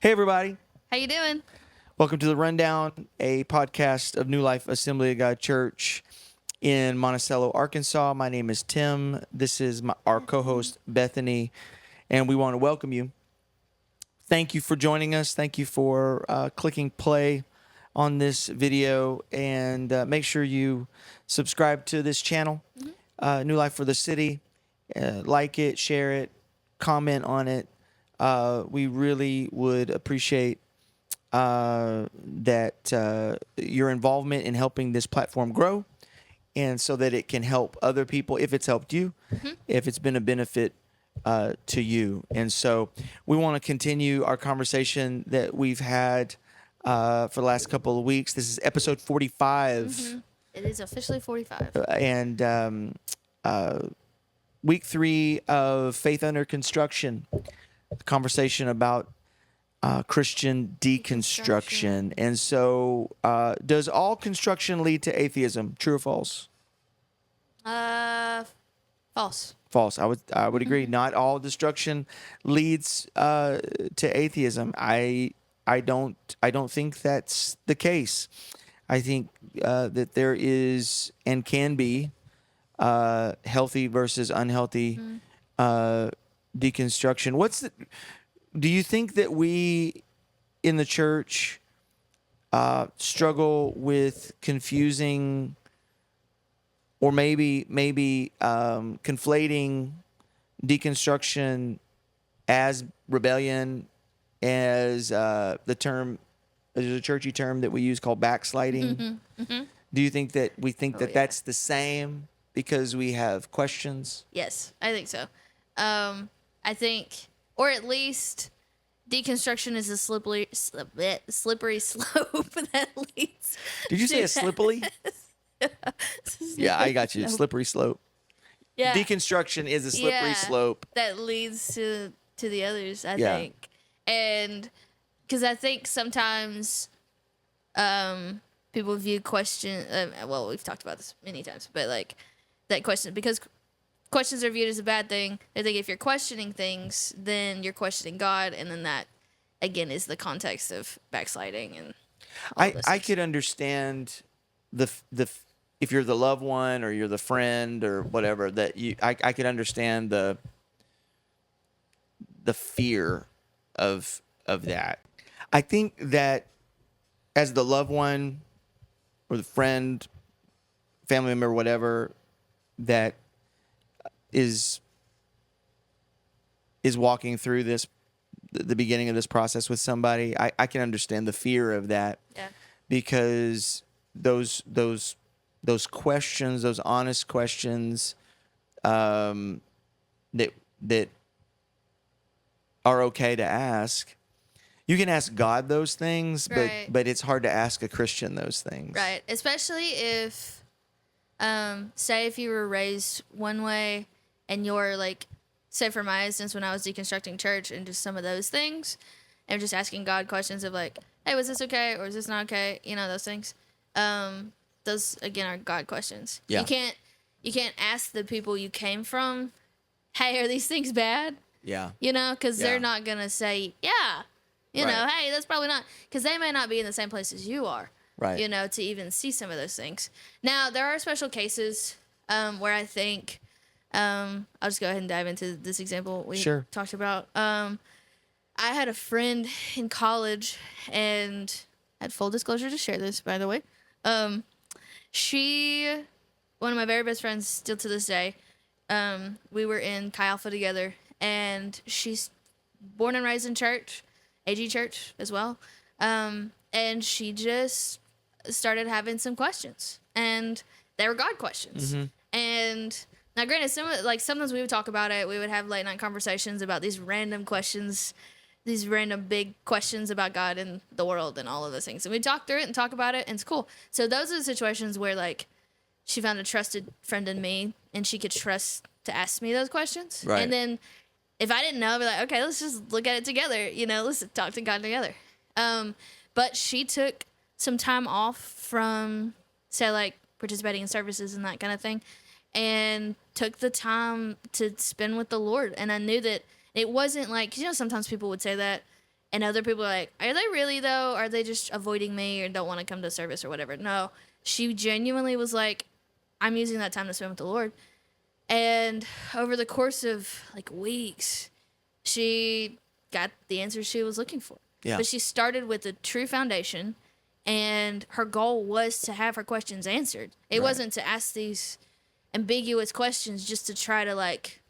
Hey, everybody. How you doing? Welcome to The Rundown, a podcast of New Life Assembly of God Church in Monticello, Arkansas. My name is Tim. This is our co-host, Bethany, and we want to welcome you. Thank you for joining us. Thank you for clicking play on this video, and make sure you subscribe to this channel, New Life for the City. Like it, share it, comment on it. We really would appreciate that your involvement in helping this platform grow, and so that it can help other people if it's helped you, if it's been a benefit to you. And so we want to continue our conversation that we've had for the last couple of weeks. This is episode 45. It is officially 45. And week 3 of Faith Under Construction, a conversation about Christian deconstruction. And so, does all construction lead to atheism? True or false? False. False. I would agree. Not all destruction leads to atheism. I don't think that's the case. I think that there is and can be healthy versus unhealthy deconstruction. Do you think that we in the church struggle with confusing or maybe conflating deconstruction as rebellion, as the term, there's a churchy term that we use called backsliding? Do you think that we think that's the same because we have questions? Yes, I think so. I think, or at least, deconstruction is a slippery slope that leads. Did you say a slippery? Yeah, I got you. Slippery slope. Yeah. Deconstruction is a slippery slope that leads to the others, I think. And because I think sometimes people view question, well, we've talked about this many times, but like that question, because questions are viewed as a bad thing. I think if you're questioning things, then you're questioning God, and then that again is the context of backsliding. And I could understand the if you're the loved one or you're the friend or whatever, that I could understand the fear of that. I think that as the loved one or the friend, family member, whatever, that is walking through the beginning of this process with somebody, I can understand the fear of that. Yeah. Because those questions, those honest questions, that are okay to ask. You can ask God those things, but it's hard to ask a Christian those things. Right. Especially if, say if you were raised one way and you're like, say for my instance, when I was deconstructing church and just some of those things, and just asking God questions of like, hey, was this okay or is this not okay? You know, those things. Those again are God questions. Yeah. You can't ask the people you came from, hey, are these things bad? Yeah. You know, because they're not gonna say, yeah. You know, Right. hey, that's probably not, because they may not be in the same place as you are. Right. You know, to even see some of those things. Now, there are special cases where I think, I'll just go ahead and dive into this example we talked about. I had a friend in college, and I had full disclosure to share this, by the way. She, one of my very best friends, still to this day, we were in Chi Alpha together, and she's born and raised in church, AG Church as well. And she just started having some questions, and they were God questions. And now, granted, sometimes we would talk about it. We would have late night conversations about these random questions, these random big questions about God and the world and all of those things. And we'd talk through it and talk about it, and it's cool. So those are the situations where like she found a trusted friend in me, and she could trust to ask me those questions. Right. And then if I didn't know, I'd be like, okay, let's just look at it together. You know, let's talk to God together. But she took some time off from, say, like participating in services and that kind of thing, and took the time to spend with the Lord. And I knew that it wasn't like, you know, sometimes people would say that, And other people are like, are they really though? Are they just avoiding me or don't want to come to service or whatever? No, she genuinely was like, I'm using that time to spend with the Lord. And over the course of like weeks, she got the answers she was looking for. Yeah. But she started with a true foundation, and her goal was to have her questions answered. It Right. wasn't to ask these ambiguous questions just to try to like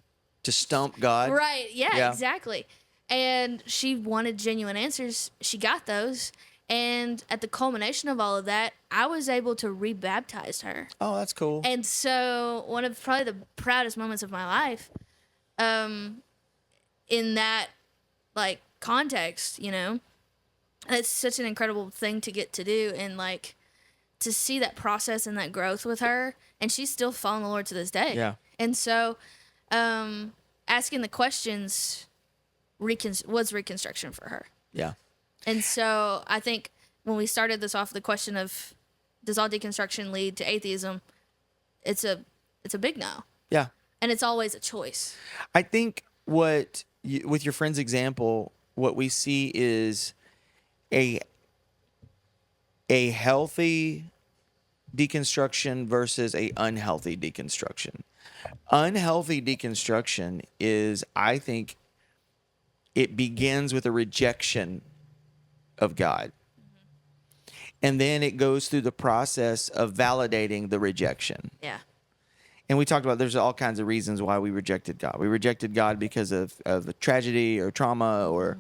To stump God. right, yeah, Yeah. exactly. And she wanted genuine answers. She got those. And at the culmination of all of that, I was able to rebaptize her. Oh, that's cool. And so one of probably the proudest moments of my life, in that like context, you know, it's such an incredible thing to get to do and like to see that process and that growth with her. And she's still following the Lord to this day. Yeah. And so, asking the questions was reconstruction for her. Yeah. And so I think when we started this off, the question of does all deconstruction lead to atheism? It's a big no, Yeah. and it's always a choice. I think with your friend's example, what we see is a healthy deconstruction versus a unhealthy deconstruction. Unhealthy deconstruction is, I think, it begins with a rejection of God. And then it goes through the process of validating the rejection. Yeah. And we talked about there's all kinds of reasons why we rejected God. We rejected God because of a tragedy or trauma or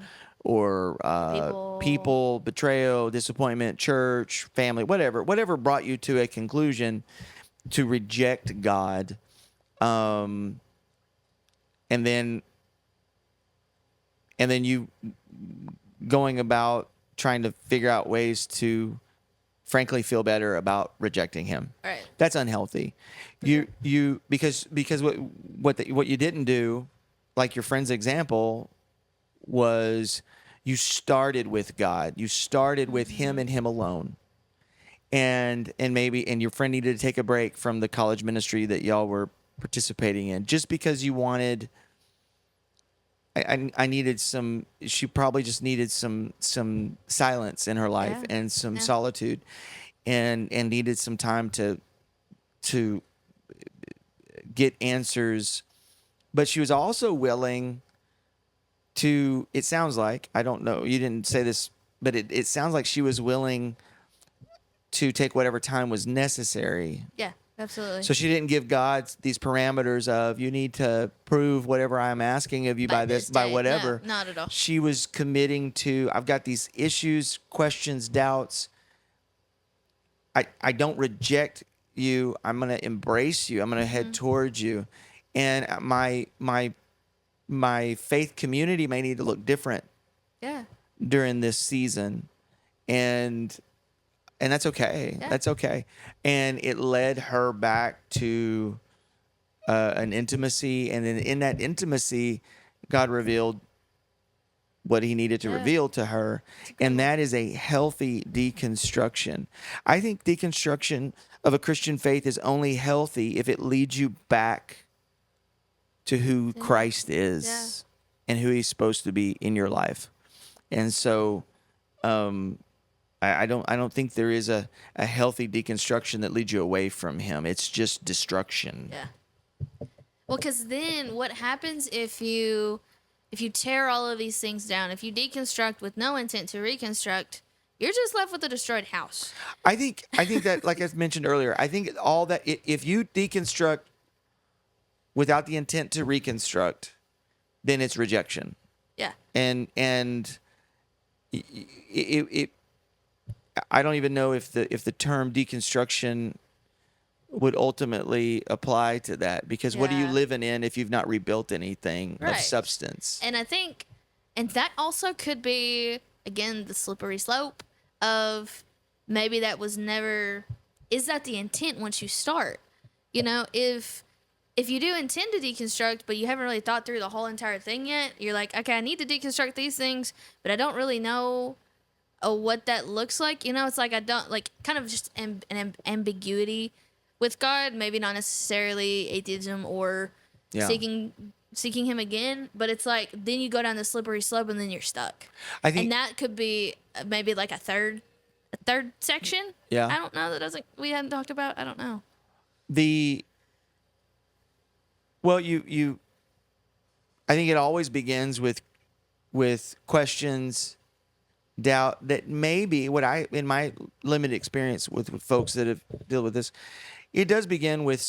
people, betrayal, disappointment, church, family, whatever brought you to a conclusion to reject God. And then you going about trying to figure out ways to frankly feel better about rejecting him. Right. That's unhealthy. Because what you didn't do, like your friend's example, was you started with God. You started with him and him alone. And your friend needed to take a break from the college ministry that y'all were participating in just because you wanted. I needed some. She probably just needed some silence in her life and some solitude, and needed some time to get answers. But she was also willing to. It sounds like, I don't know. You didn't say this, but it sounds like she was willing to take whatever time was necessary. Yeah, absolutely. So she didn't give God these parameters of you need to prove whatever I'm asking of you by this, by day. whatever. No, not at all. She was committing to, I've got these issues, questions, doubts. I don't reject you. I'm going to embrace you. I'm going to head towards you. And my faith community may need to look different Yeah. during this season. And that's okay. Yeah. That's okay. And it led her back to an intimacy. And then in that intimacy, God revealed what he needed to reveal to her. And that is a healthy deconstruction. I think deconstruction of a Christian faith is only healthy if it leads you back to who Christ is and who he's supposed to be in your life. And so, I don't think there is a healthy deconstruction that leads you away from him. It's just destruction. Yeah. Well, because then what happens if you tear all of these things down, if you deconstruct with no intent to reconstruct, you're just left with a destroyed house. I think that, like I mentioned earlier, I think all that, if you deconstruct without the intent to reconstruct, then it's rejection. Yeah. And it I don't even know if the term deconstruction would ultimately apply to that, because what are you Yeah. living in if you've not rebuilt anything of Right. substance? And I think, and that also could be, again, the slippery slope of maybe that was never, is that the intent once you start? You know, if you do intend to deconstruct, but you haven't really thought through the whole entire thing yet, you're like, okay, I need to deconstruct these things, but I don't really know what that looks like. You know, it's like I don't, like, kind of just an ambiguity with God, maybe not necessarily atheism or Yeah. seeking seeking him again, but it's like then you go down the slippery slope and then you're stuck. I think And that could be maybe like a third section. Yeah. I don't know. That doesn't we hadn't talked about. I don't know. the well, you I think it always begins with questions, doubt, that maybe what I, in my limited experience with folks that have dealt with this, it does begin with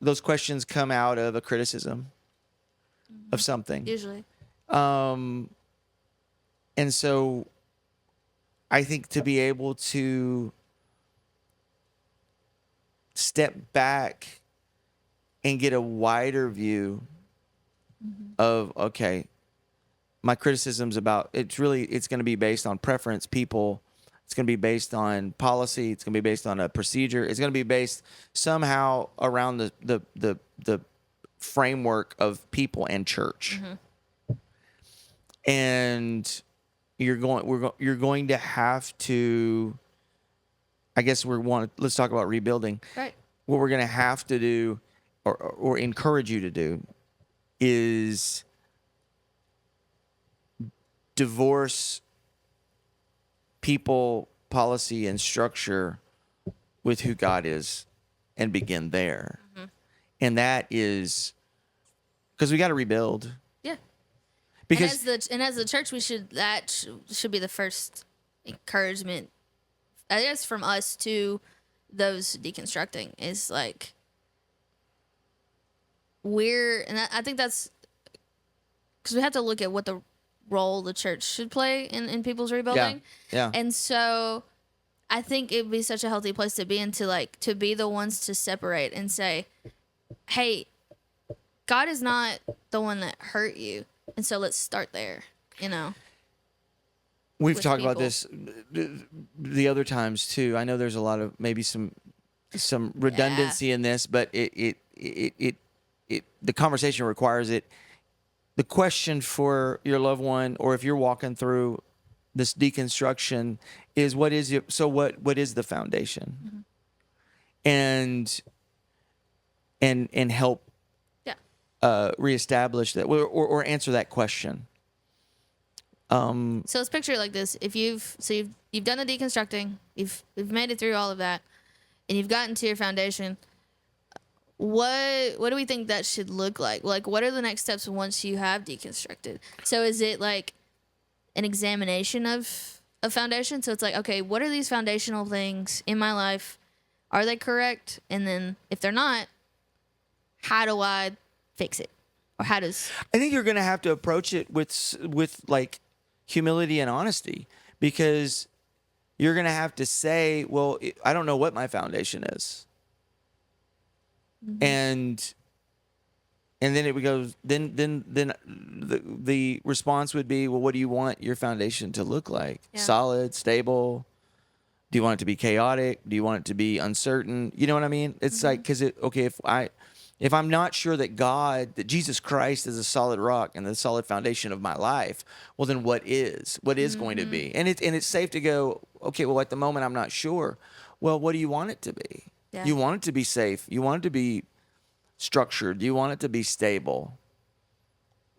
those questions come out of a criticism of something. Usually. And so I think to be able to step back and get a wider view of, okay, my criticisms about it's going to be based on preference, people. It's going to be based on policy. It's going to be based on a procedure. It's going to be based somehow around the framework of people and church. And you're going to have to, I guess let's talk about rebuilding. Right. What we're going to have to do or encourage you to do is divorce people, policy, and structure with who God is and begin there. And that is because we got to rebuild. Yeah. Because And as the church, that should be the first encouragement, I guess, from us to those deconstructing is like I think that's because we have to look at what the role the church should play in people's rebuilding. Yeah. And so I think it'd be such a healthy place to be in to be the ones to separate and say, hey, God is not the one that hurt you. And so let's start there, We've with talked about people. this the other times too. I know there's a lot of maybe some redundancy in this, but it the conversation requires it. The question for your loved one, or if you're walking through this deconstruction, is what is the foundation, and help reestablish that or answer that question. So let's picture it like this: if you've done the deconstructing, you've made it through all of that, and you've gotten to your foundation. What do we think that should look like? Like, what are the next steps once you have deconstructed? So is it like an examination of a foundation? So it's like, okay, what are these foundational things in my life? Are they correct? And then if they're not, how do I fix it? Or how does... I think you're going to have to approach it with like humility and honesty, because you're going to have to say, well, I don't know what my foundation is. And then it would go. Then the response would be, well, what do you want your foundation to look like? Yeah. Solid, stable. Do you want it to be chaotic? Do you want it to be uncertain? You know what I mean? It's like, because if I'm not sure that Jesus Christ is a solid rock and the solid foundation of my life, well, then what is going to be? And it's safe to go, okay, well, at the moment I'm not sure. Well, what do you want it to be? Yeah. You want it to be safe. You want it to be structured. You want it to be stable,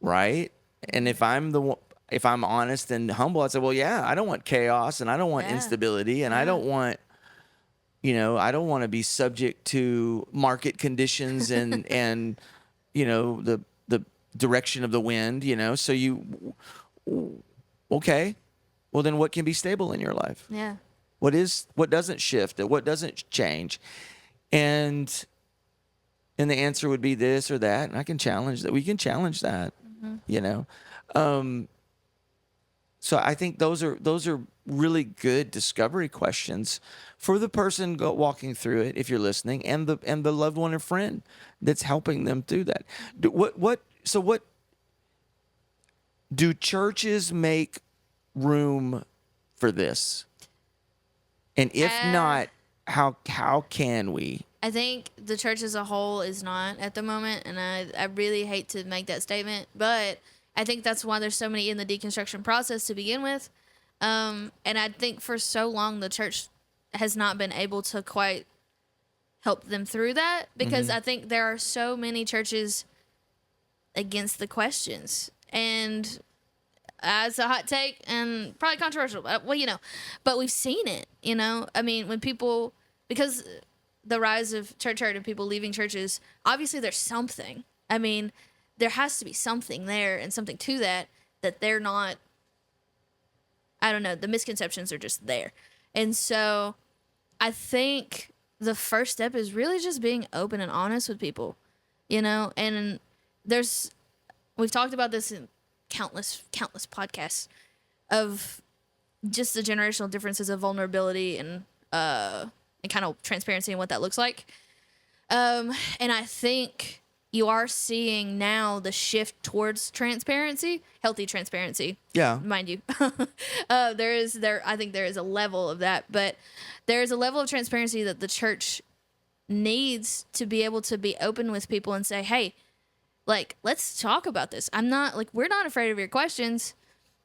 right? And if I'm honest and humble, I'd say, well, yeah, I don't want chaos and I don't want instability and I don't want, I don't want to be subject to market conditions and the direction of the wind, So okay, well then what can be stable in your life? Yeah. What doesn't shift? What doesn't change? And the answer would be this or that, and I can challenge that. We can challenge that, So I think those are really good discovery questions for the person walking through it, if you're listening, and the loved one or friend that's helping them through that. What do churches make room for this? And if not, how can we? I think the church as a whole is not at the moment, and I really hate to make that statement, but I think that's why there's so many in the deconstruction process to begin with. And I think for so long the church has not been able to quite help them through that, because I think there are so many churches against the questions. And as a hot take and probably controversial, but but we've seen it, I mean, when people, because the rise of church hurt and people leaving churches, obviously there's something. I mean, there has to be something there and something to that they're not, I don't know, the misconceptions are just there. And so I think the first step is really just being open and honest with people, and we've talked about this in countless podcasts of just the generational differences of vulnerability and kind of transparency and what that looks like. And I think you are seeing now the shift towards transparency, healthy transparency. Yeah. Mind you. I think there is a level of that, but there is a level of transparency that the church needs to be able to be open with people and say, hey, like, let's talk about this. We're not afraid of your questions,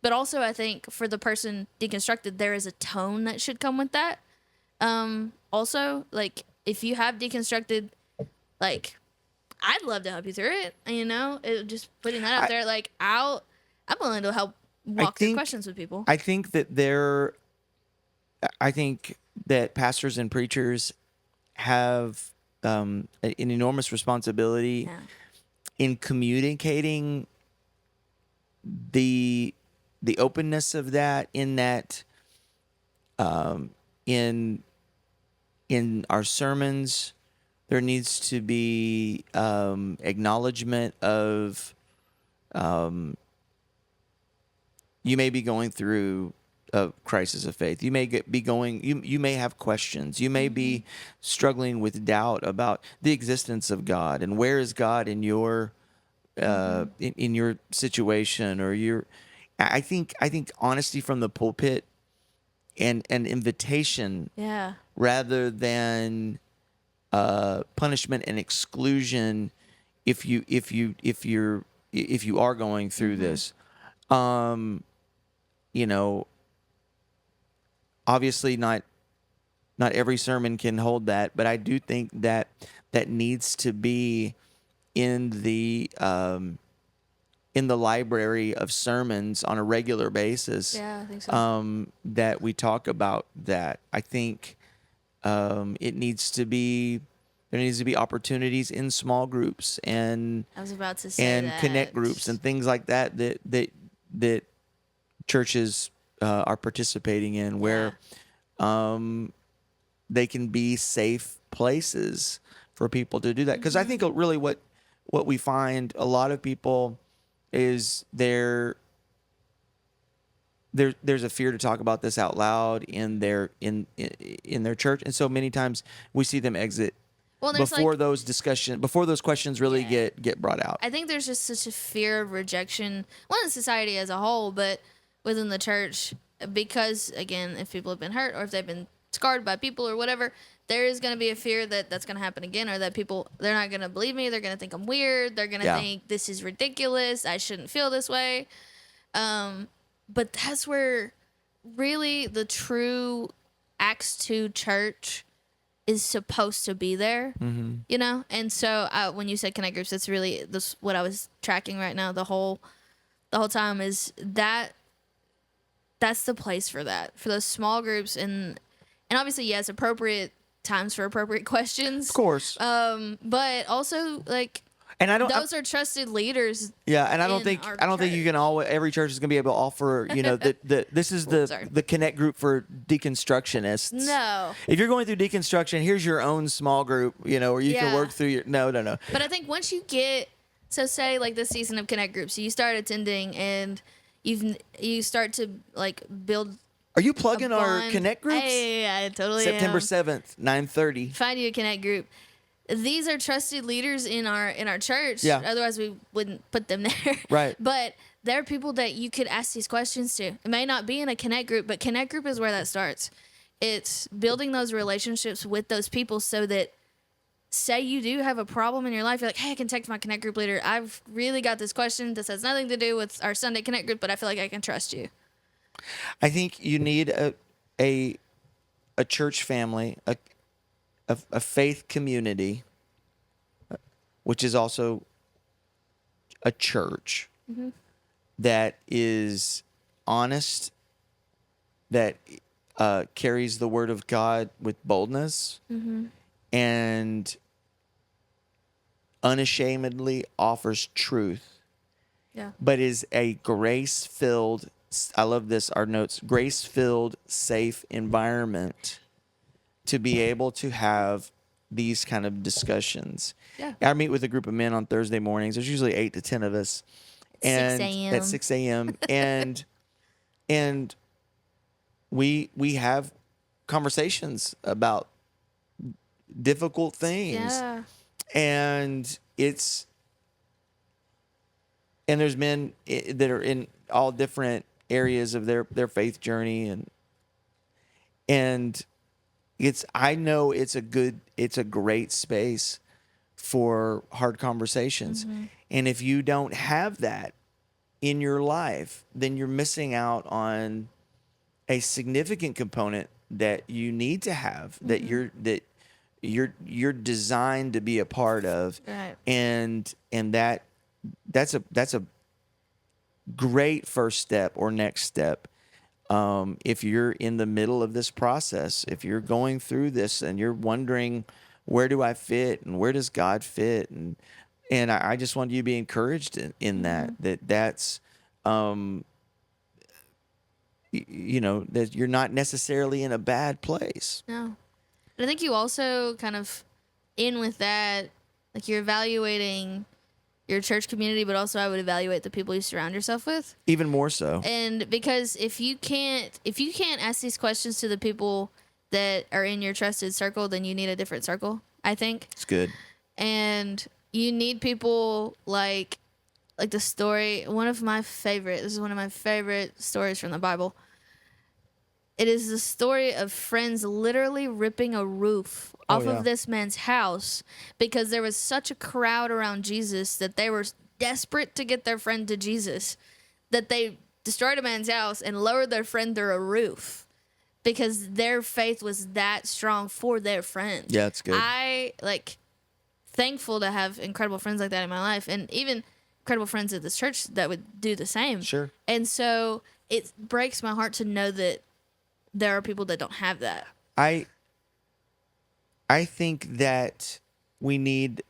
but also I think for the person deconstructed, there is a tone that should come with that. Also, like, if you have deconstructed, like, I'd love to help you through it. Just putting that out there, like, I'm willing to help walk through questions with people. I think that pastors and preachers have an enormous responsibility in communicating the openness of that, in that in our sermons there needs to be acknowledgement of you may be going through a crisis of faith. You may you may have questions. You may be struggling with doubt about the existence of God and where is God in your in your situation or your. I think honesty from the pulpit and an invitation, rather than punishment and exclusion, if you are going through this, obviously not every sermon can hold that, but I do think that needs to be in the library of sermons on a regular basis. Yeah, I think so. That we talk about that. I think it needs to be. There needs to be opportunities in small groups and I was about to say that. connect groups and things like that that churches are participating in, where they can be safe places for people to do that. Because I think really what we find, a lot of people, is there's a fear to talk about this out loud in their church, and so many times we see them exit before those questions really get brought out. I think there's just such a fear of rejection, in society as a whole, but within the church, because again, if people have been hurt or if they've been scarred by people or whatever, there is going to be a fear that that's going to happen again, or that they're not going to believe me. They're going to think I'm weird. They're going to think this is ridiculous. I shouldn't feel this way. But that's where really the true Acts 2 church is supposed to be there, And so when you said connect groups, that's really what I was tracking right now. The whole time is that's the place for that, for those small groups, and obviously, yes, appropriate times for appropriate questions, of course. But also those are trusted leaders. Yeah, and I don't think you can every church is going to be able to offer, this is the connect group for deconstructionists. No. If you're going through deconstruction, here's your own small group, where you can work through no. But I think once you get, so say like this season of connect groups, you start attending and you start to build. Are you plugging our connect groups? Yeah, I totally September am. 7th, 9:30. Find you a connect group. These are trusted leaders in our church. Yeah. Otherwise, we wouldn't put them there. Right. But there are people that you could ask these questions to. It may not be in a connect group, but connect group is where that starts. It's building those relationships with those people so that, say you do have a problem in your life, you're like, hey, I can text my connect group leader. I've really got this question. This has nothing to do with our Sunday connect group, but I feel like I can trust you. I think you need a church family, a faith community, which is also a church that is honest, that carries the word of God with boldness, and unashamedly offers truth, Yeah. but is a grace-filled, I love this, our notes, grace-filled, safe environment to be able to have these kind of discussions. Yeah. I meet with a group of men on Thursday mornings. There's usually 8 to 10 of us. 6 And a.m. at 6 a.m. and we have conversations about difficult things. Yeah. And there's men that are in all different areas of their faith journey, and I know it's a great space for hard conversations. And if you don't have that in your life, then you're missing out on a significant component that you need to have, that you're designed to be a part of. Right. And that's a great first step or next step. If you're in the middle of this process, if you're going through this and you're wondering, where do I fit and where does God fit? And I just want you to be encouraged in that's, that you're not necessarily in a bad place. No. But I think you also kind of, in with that, like you're evaluating your church community, but also I would evaluate the people you surround yourself with. Even more so. And because if you can't ask these questions to the people that are in your trusted circle, then you need a different circle, I think. It's good. And you need people like the story, this is one of my favorite stories from the Bible. It is the story of friends literally ripping a roof off of this man's house because there was such a crowd around Jesus that they were desperate to get their friend to Jesus that they destroyed a man's house and lowered their friend through a roof because their faith was that strong for their friend. Yeah, it's good. Thankful to have incredible friends like that in my life, and even incredible friends at this church that would do the same. Sure. And so it breaks my heart to know that there are people that don't have that. I think that we need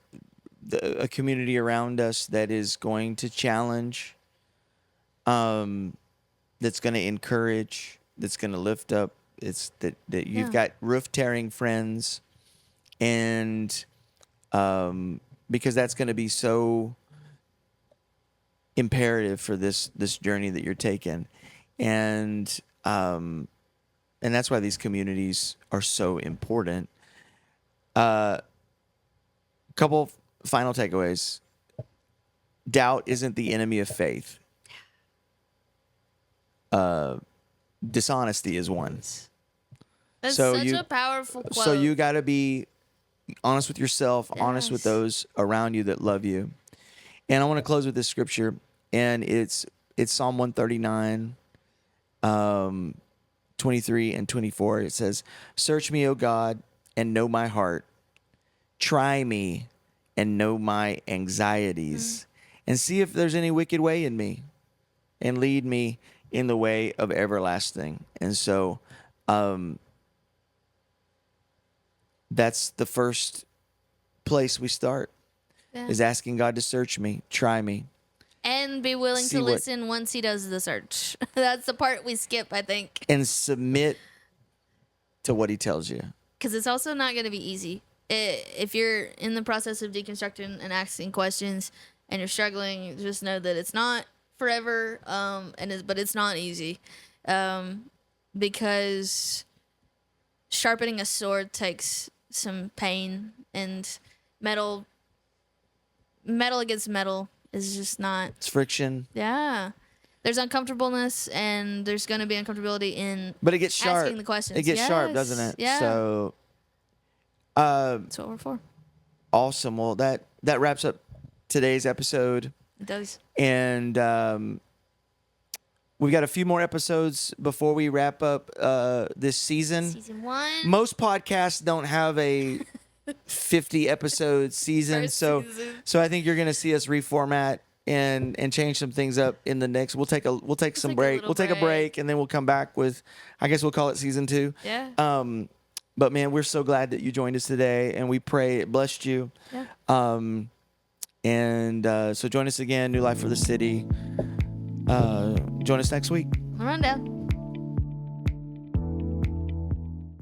a community around us that is going to challenge, that's going to encourage, that's going to lift up. It's that you've got roof tearing friends, and because that's going to be so imperative for this journey that you're taking, and that's why these communities are so important. Couple final takeaways. Doubt isn't the enemy of faith. Dishonesty is one. That's such a powerful quote. So you got to be honest with yourself, honest with Yes. those around you that love you. And I want to close with this scripture, and it's Psalm 139, 23 and 24. It says, "Search me, O God, and know my heart. Try me and know my anxieties, and see if there's any wicked way in me, and lead me in the way of everlasting." And so that's the first place we start, is asking God to search me, try me. And be willing See to what- listen once he does the search. That's the part we skip, I think. And submit to what he tells you. Because it's also not going to be easy. If you're in the process of deconstructing and asking questions and you're struggling, just know that it's not forever, but it's not easy. Because sharpening a sword takes some pain, and metal against metal is just not. It's friction. Yeah. There's uncomfortableness, and there's going to be uncomfortability in But it gets sharp. asking the questions. It gets sharp, doesn't it? Yeah. So That's what we're for. awesome. Well, that wraps up today's episode. It does. And we've got a few more episodes before we wrap up this season. Season 1. Most podcasts don't have a 50 episode season, First so season. so I think you're going to see us reformat and change some things up in the next. We'll take some take a break. little We'll take a break, and then we'll come back with, I guess we'll call it season 2. Yeah. But man, we're so glad that you joined us today, and we pray it blessed you. Yeah. So join us again, New Life for the City. Join us next week. Rundown.